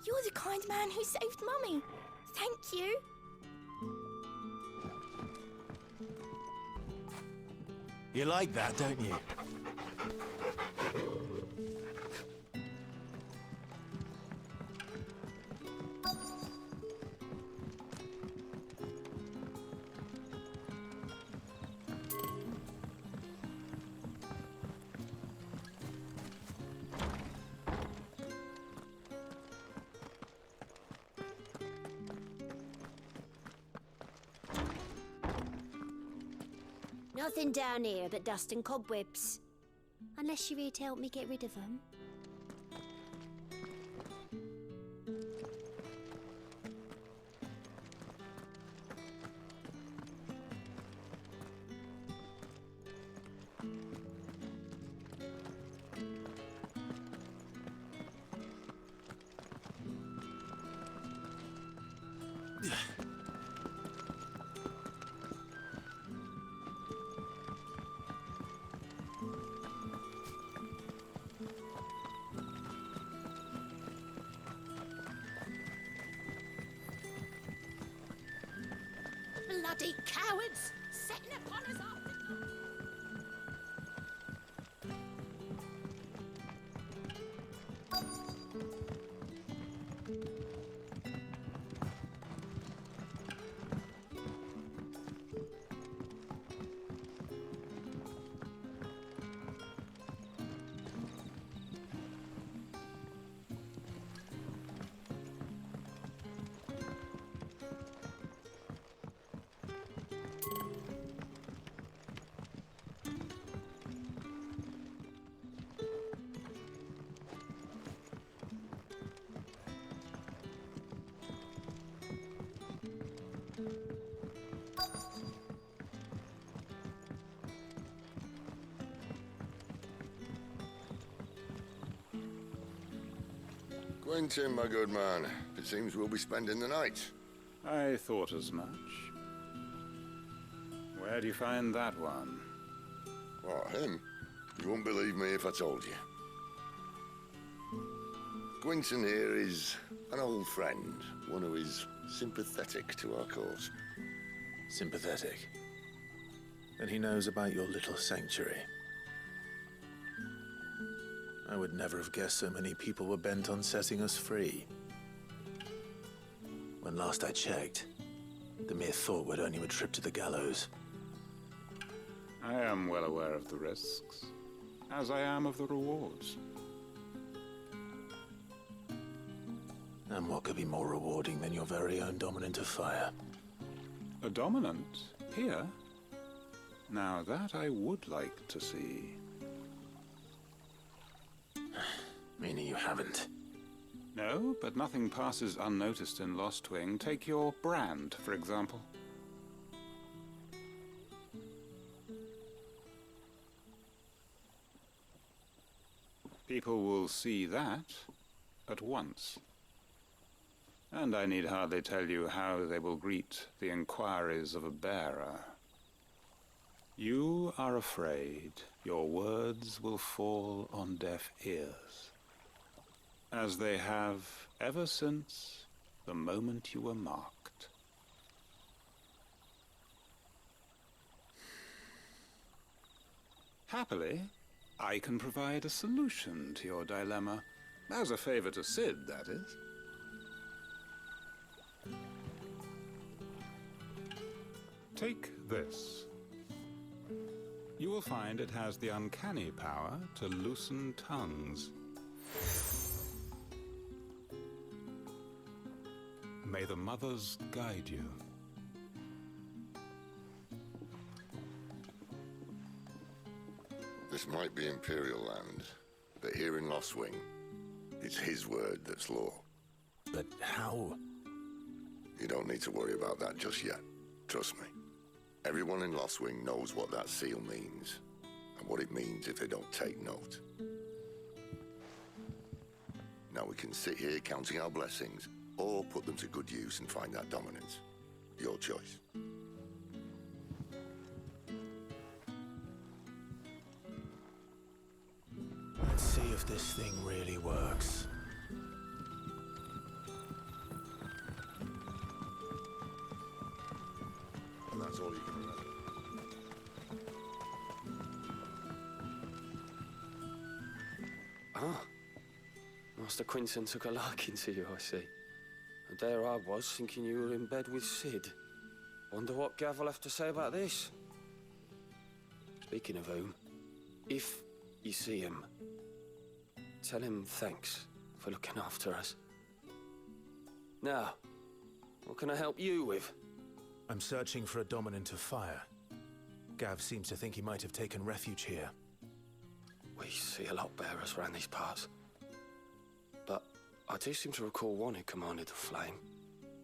You're the kind man who saved Mummy. Thank you. You like that, don't you? Nothing down here but dust and cobwebs. Unless you're here to help me get rid of them. Bloody cowards! Setting upon us after... Quentin, my good man. It seems we'll be spending the night. I thought as much. Where do you find that one? What, him? You won't believe me if I told you. Quentin here is an old friend, one who is sympathetic to our cause. Sympathetic. And he knows about your little sanctuary. I would never have guessed so many people were bent on setting us free. When last I checked, the mere thought would earn you a trip to the gallows. I am well aware of the risks, as I am of the rewards. And what could be more rewarding than your very own dominant of fire? A dominant? Here? Now that I would like to see. Meaning you haven't? No, but nothing passes unnoticed in Lost Wing. Take your brand, for example. People will see that at once. And I need hardly tell you how they will greet the inquiries of a bearer. You are afraid your words will fall on deaf ears, as they have ever since the moment you were marked. Happily, I can provide a solution to your dilemma, as a favor to Sid, that is. Take this. You will find it has the uncanny power to loosen tongues. May the mothers guide you. This might be Imperial land, but here in Lost Wing, It's his word that's law. But how? You don't need to worry about that just yet. Trust me. Everyone in Lost Wing knows what that seal means, and what it means if they don't take note. Now we can sit here counting our blessings, or put them to good use and find that dominance. Your choice. Let's see if this thing really works. And that's all you can remember. Ah, Master Quinton took a liking to you, I see. And there I was, thinking you were in bed with Sid. Wonder what Gav will have to say about this. Speaking of whom, if you see him, tell him thanks for looking after us. Now, what can I help you with? I'm searching for a dominant of fire. Gav seems to think he might have taken refuge here. We see a lot bearers around these parts. But I do seem to recall one who commanded the flame.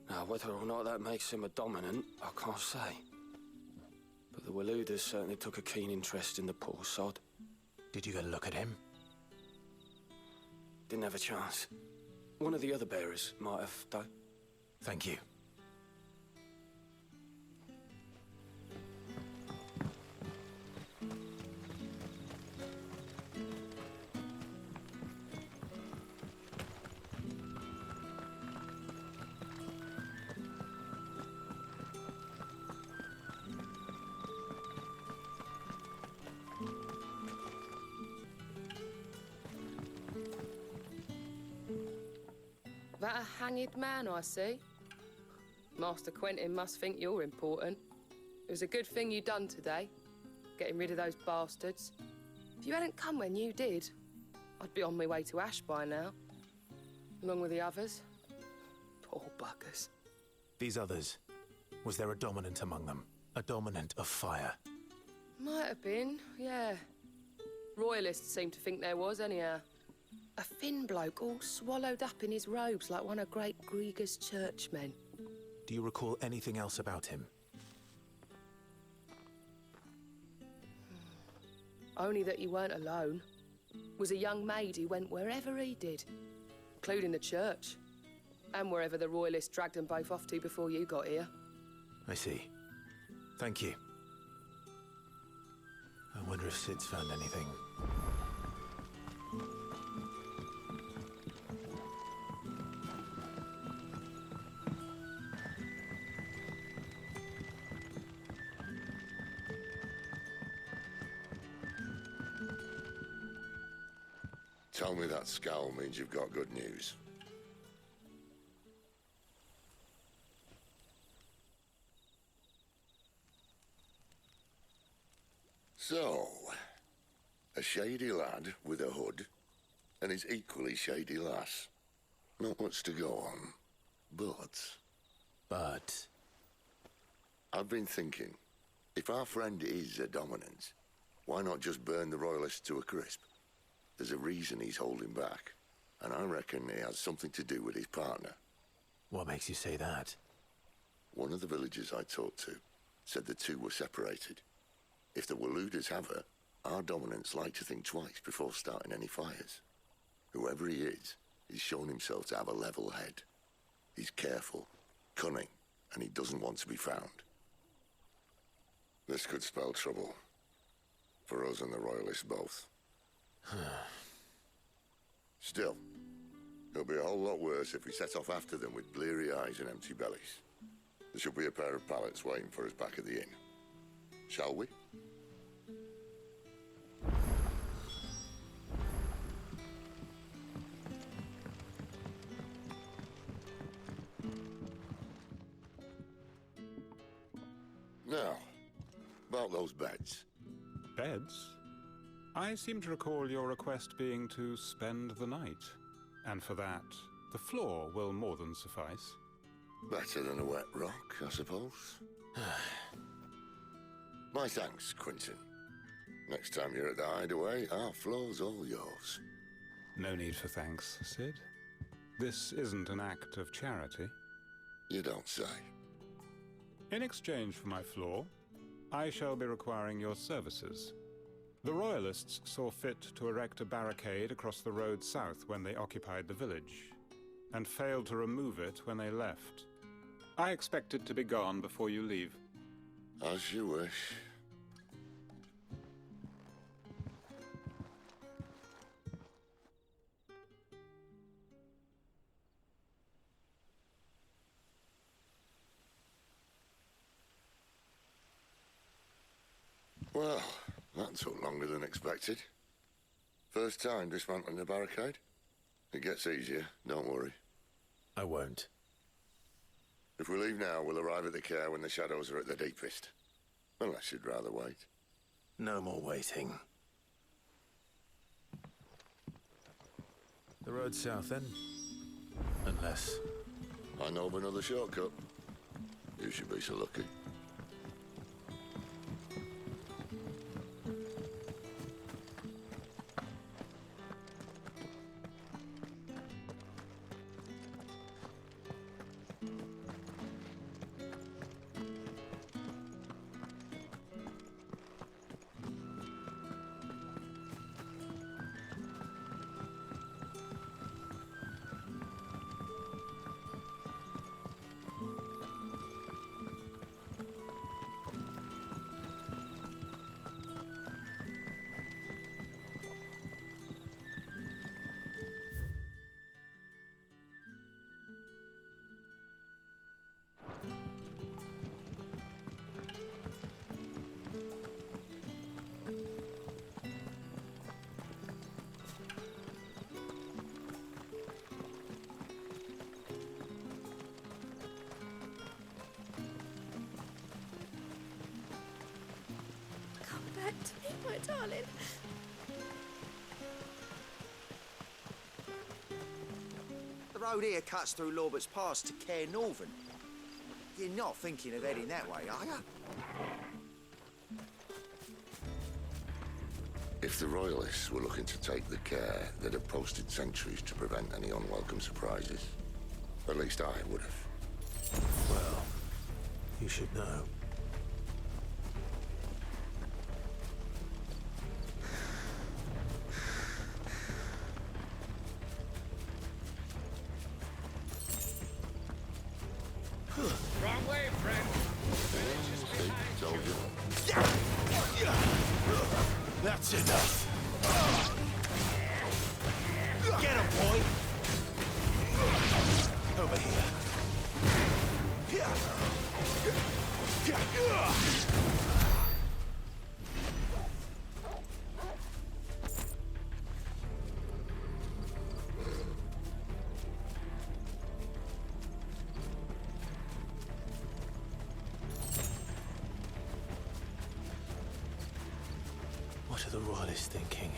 Now, whether or not that makes him a dominant, I can't say. But the Waludas certainly took a keen interest in the poor sod. Did you get a look at him? Didn't have a chance. One of the other bearers might have, though. Thank you. That a hanged man, I see. Master Quentin must think you're important. It was a good thing you done today, getting rid of those bastards. If you hadn't come when you did, I'd be on my way to Ash by now, along with the others. Poor buggers. These others, was there a dominant among them? A dominant of fire? Might have been, yeah. Royalists seem to think there was, anyhow. A thin bloke all swallowed up in his robes like one of Great Grieger's churchmen. Do you recall anything else about him? Only that he weren't alone. Was a young maid who went wherever he did, including the church, and wherever the Royalists dragged them both off to before you got here. I see. Thank you. I wonder if Sid's found anything. Tell me that scowl means you've got good news. So, a shady lad with a hood, and his equally shady lass. Not much to go on, But... I've been thinking, if our friend is a dominant, why not just burn the Royalists to a crisp? There's a reason he's holding back, and I reckon it has something to do with his partner. What makes you say that? One of the villagers I talked to said the two were separated. If the Waludas have her, our dominants like to think twice before starting any fires. Whoever he is, he's shown himself to have a level head. He's careful, cunning, and he doesn't want to be found. This could spell trouble. For us and the Royalists both. Still, it'll be a whole lot worse if we set off after them with bleary eyes and empty bellies. There should be a pair of pallets waiting for us back at the inn. Shall we? Now, about those beds. Beds? I seem to recall your request being to spend the night. And for that, the floor will more than suffice. Better than a wet rock, I suppose. My thanks, Quinton. Next time you're at the hideaway, our floor's all yours. No need for thanks, Sid. This isn't an act of charity. You don't say. In exchange for my floor, I shall be requiring your services. The Royalists saw fit to erect a barricade across the road south when they occupied the village, and failed to remove it when they left. I expect it to be gone before you leave. As you wish. Well, that took longer than expected. First time dismantling the barricade? It gets easier, don't worry. I won't. If we leave now, we'll arrive at the care when the shadows are at the deepest. Unless you'd rather wait. No more waiting. The road south, then? Unless... I know of another shortcut. You should be so lucky. Come back to me, my darling. The road here cuts through Lorbert's Pass to Care Northern. You're not thinking of heading that way, are you? If the Royalists were looking to take the care, they'd have posted sentries to prevent any unwelcome surprises. At least I would have. Well, you should know. Wrong way, friend. See, told you. That's enough! Get him, boy! Over here. What are the Royalists thinking?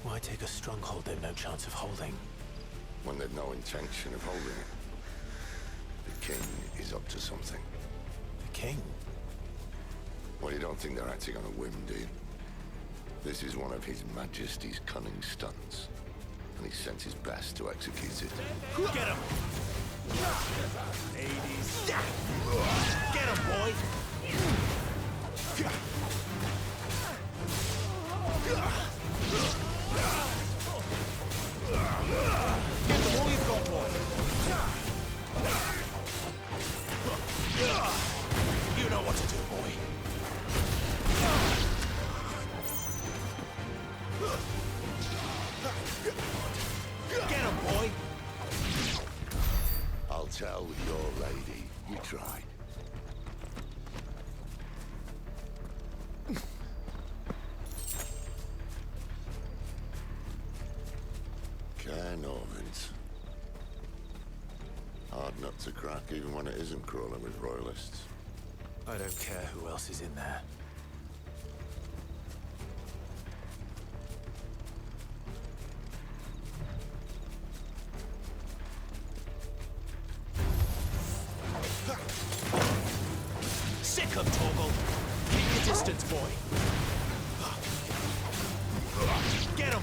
Why take a stronghold they've no chance of holding? When they've no intention of holding it. The king is up to something. The king? Well, you don't think they're acting on a whim, do you? This is one of His Majesty's cunning stunts, and he sent his best to execute it. Get him! Ladies! Get him, boy! Get them all you've got, boy! You know what to do, boy. Get him, boy! I'll tell your lady you tried. Care Northern's. Hard nut to crack even when it isn't crawling with Royalists. I don't care who else is in there. Sick of Torgal! Keep your distance, boy! Get him,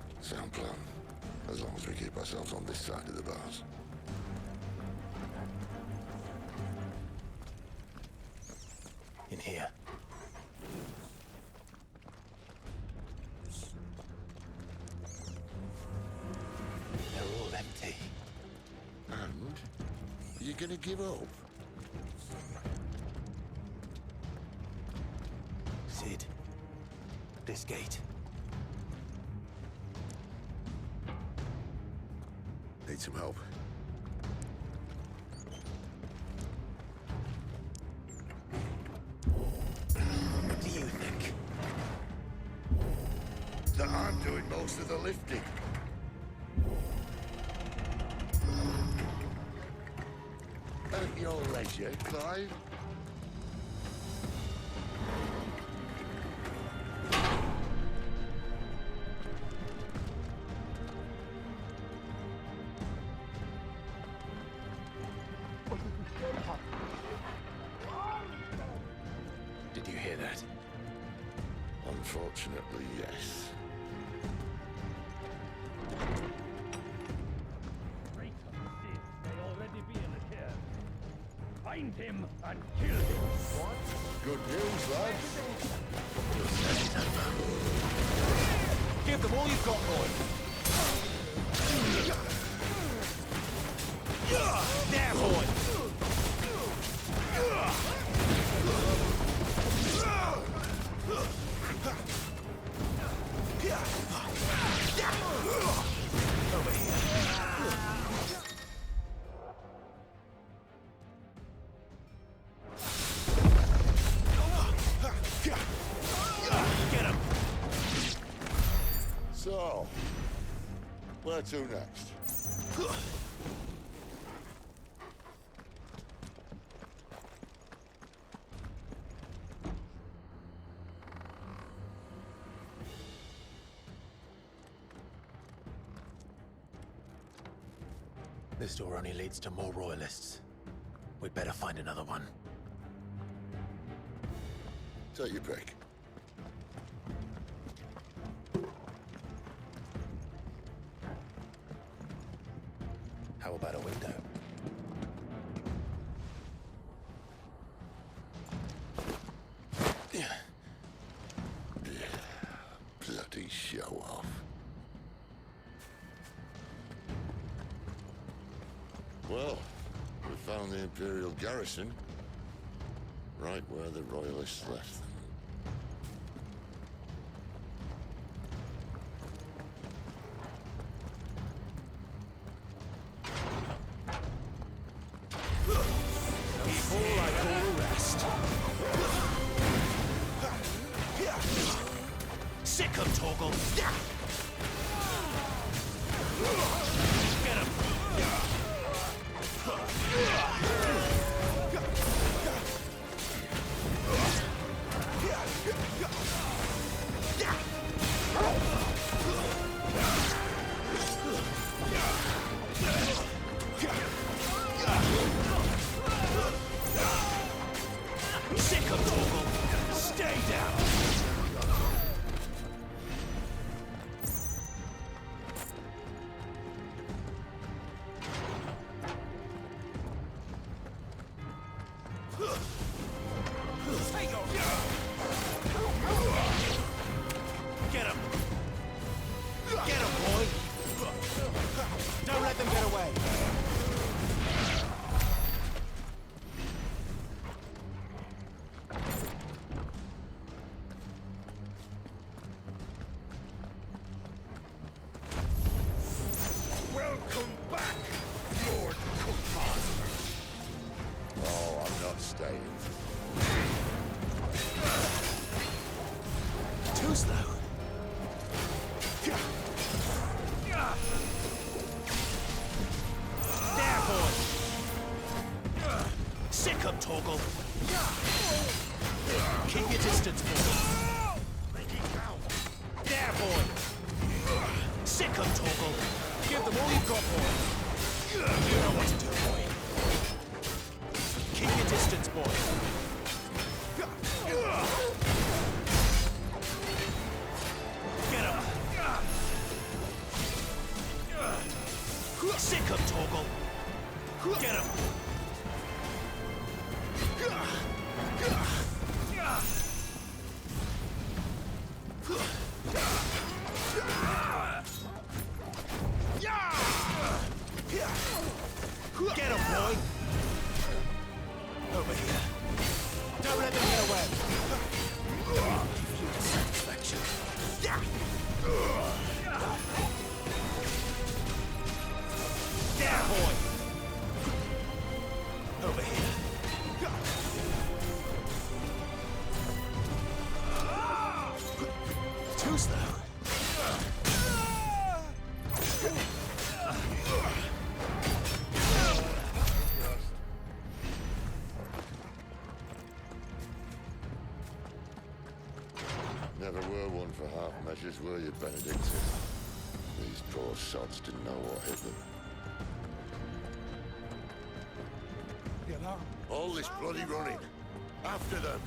Sound plan. As long as we keep ourselves on this side of the bars. In here. They're all empty. And? You gonna give up? Sid. This gate. Need some help. What do you think? That I'm doing most of the lifting. At your leisure, Clive. Did you hear that? Unfortunately, yes. May already be in the care. Find him and kill him. What? Good news, lads. Give them all you've got, boy. There, boy. Over here. Get him. So, where to next? This door only leads to more royalists. We'd better find another one. Take your pick. How about a window? Yeah. Bloody show off. Well, we found the Imperial garrison, right where the Royalists left them. Before I call the rest. Sick of Torgal. Get him. Sick of Torgal. Stay down. Get him! Get him, boy! Don't let them get away! Welcome back, Lord Cookman. Oh, I'm not staying. Too slow. There, boy! Sick of Torgal! Keep your distance, boy! There, boy! Sick of Torgal! Give them all you've got, boy! You know what to do, boy! Keep your distance, boy! Get him! Get him! Get him, boy! Over here. Don't let them get away! Satisfaction. Down, boy! Over here. Too slow. Never were one for half measures, were you, Benedict? These poor sods didn't know what hit them. All this bloody running. After them.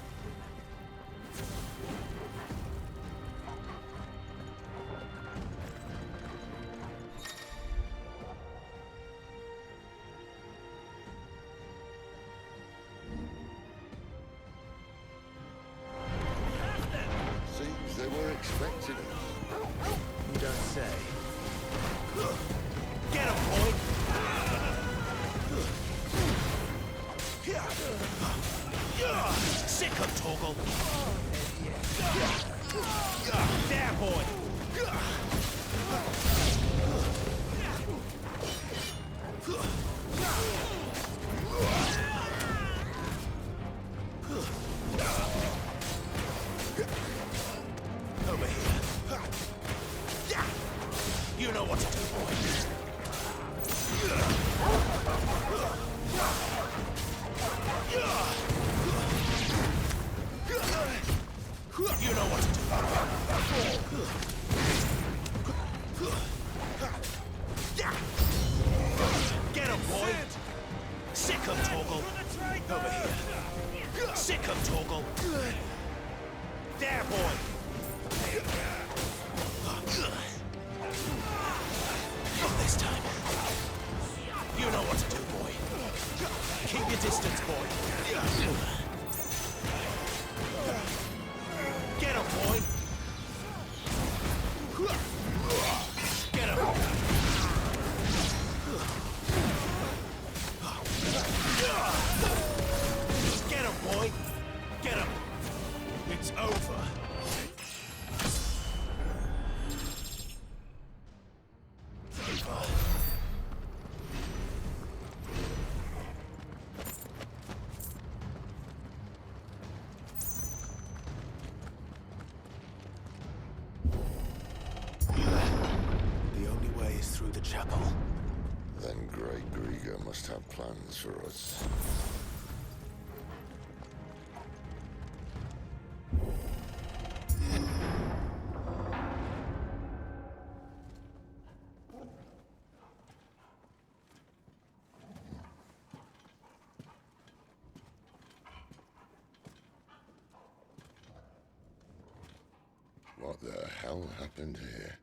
Seems they were expecting us. You don't say. Get him, boy! Sick of Toggle! There, boy! Over here. You know what to do, boy. You know what to do. Get him, boy! Sick of Toggle! Over here. Sick of Toggle! There, boy! Not this time. You know what to do, boy. Keep your distance, boy. Get him, boy! Get him! Get him, boy! Get him! It's over. The only way is through the chapel. Then Great Grieger must have plans for us. What the hell happened here?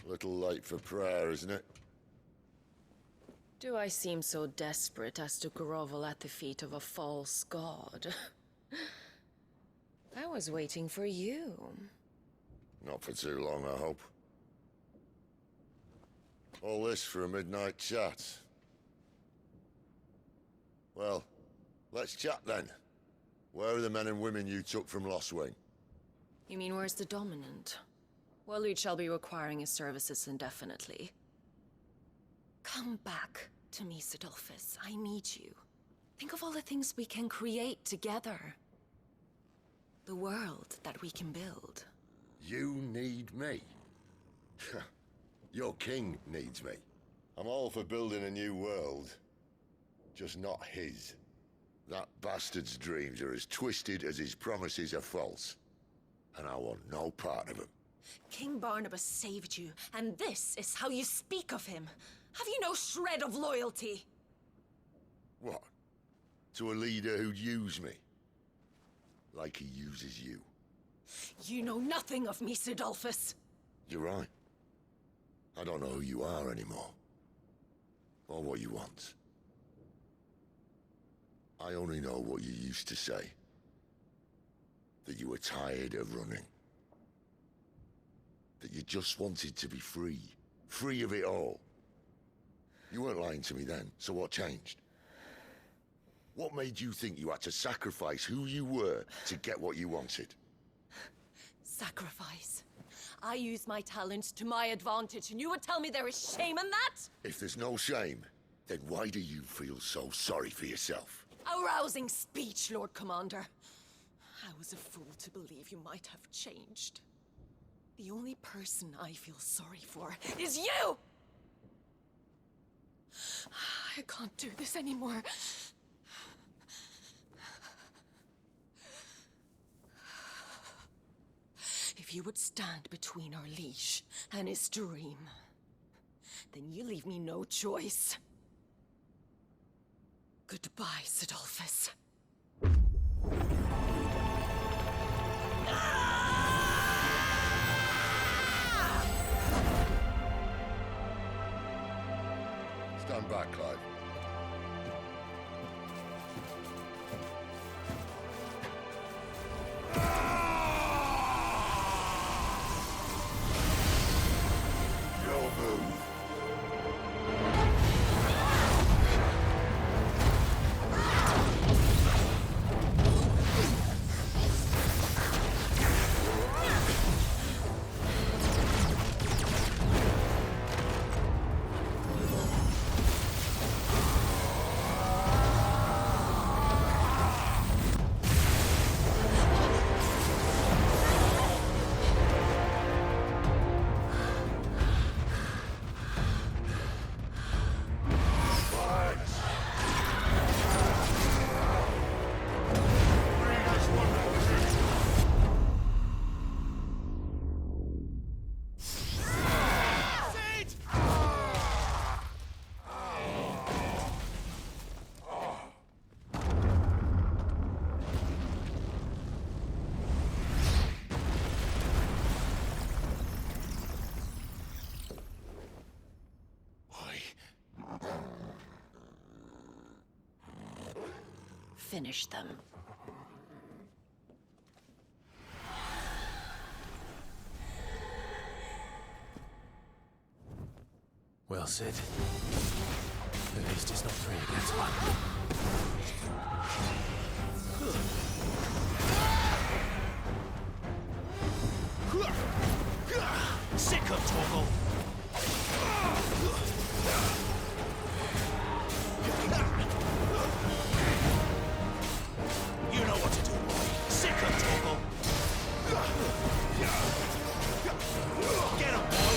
Little late for prayer, isn't it? Do I seem so desperate as to grovel at the feet of a false god? I was waiting for you. Not for too long, I hope. All this for a midnight chat. Well, let's chat then. Where are the men and women you took from Lost Wing? You mean where's the dominant? Waleed shall be requiring his services indefinitely. Come back to me, Sidolphus. I need you. Think of all the things we can create together. The world that we can build. You need me? Your king needs me. I'm all for building a new world. Just not his. That bastard's dreams are as twisted as his promises are false. And I want no part of them. King Barnabas saved you, and this is how you speak of him. Have you no shred of loyalty? What? To a leader who'd use me? Like he uses you? You know nothing of me, Sidolphus. You're right. I don't know who you are anymore. Or what you want. I only know what you used to say. That you were tired of running. That you just wanted to be free. Free of it all. You weren't lying to me then, so what changed? What made you think you had to sacrifice who you were to get what you wanted? Sacrifice. I use my talents to my advantage, and you would tell me there is shame in that? If there's no shame, then why do you feel so sorry for yourself? A rousing speech, Lord Commander. I was a fool to believe you might have changed. The only person I feel sorry for is you! I can't do this anymore. If you would stand between our liege and his dream, then you leave me no choice. Goodbye, Sidolphus. Stand back, Clive. Your move. Finish them. Well, Sid. At least it's not 3 against 1. Sick of Torgal! You know what to do, boy. Sick of Torgal! Get him, boy!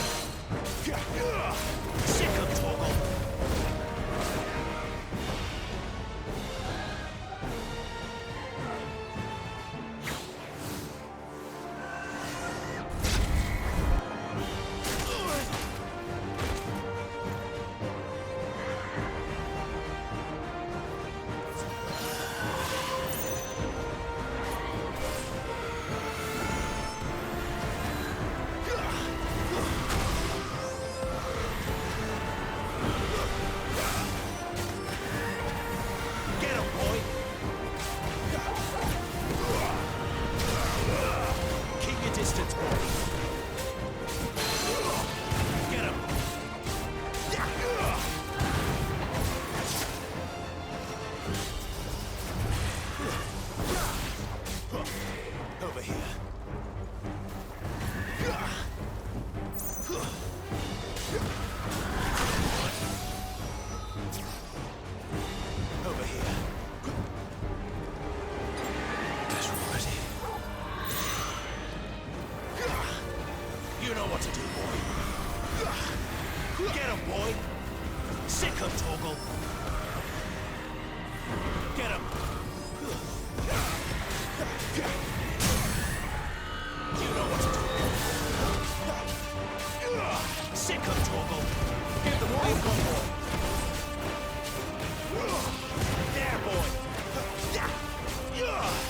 Sick of Torgal!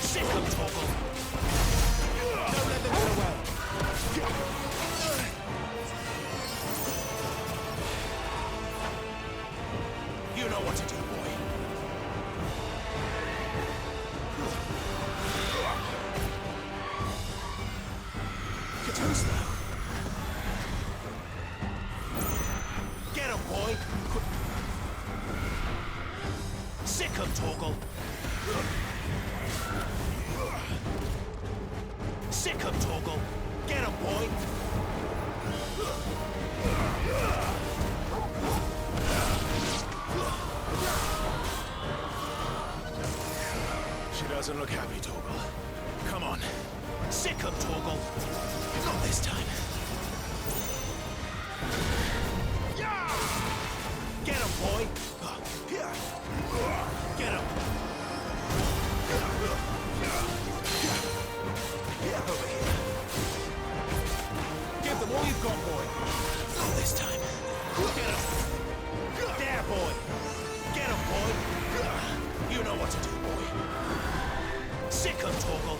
Sick of Torgal! Don't let them You're too slow. Get him, boy! Sick him, Torgal! Sick him, Torgal! Get him, boy! She doesn't look happy, Torgal. Come on. Sick him, Torgal! Not this time. Get him, boy! Get him! Over here. Give them all you've got, boy. Not this time. Get him! There, boy! Get him, boy! You know what to do, boy. Sick him, Torgal!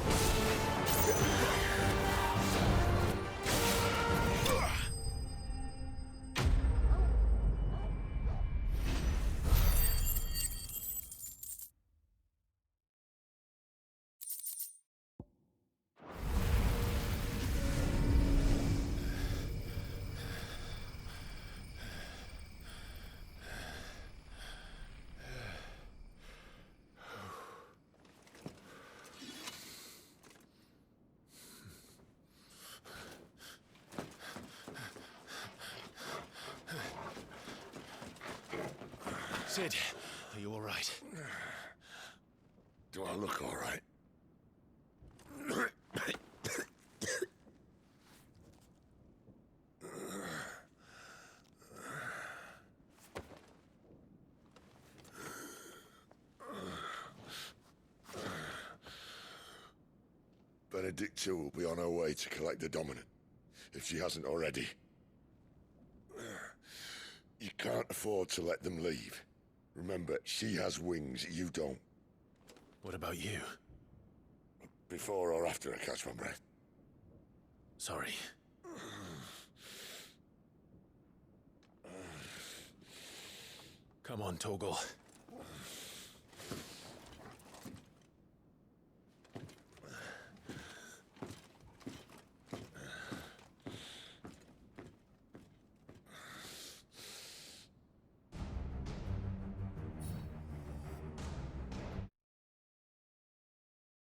Sid, are you all right? Do I look all right? Benedicta will be on her way to collect the Dominant, if she hasn't already. You can't afford to let them leave. Remember, she has wings, you don't. What about you? Before or after I catch my breath? Sorry. Come on, Torgal.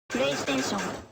PlayStation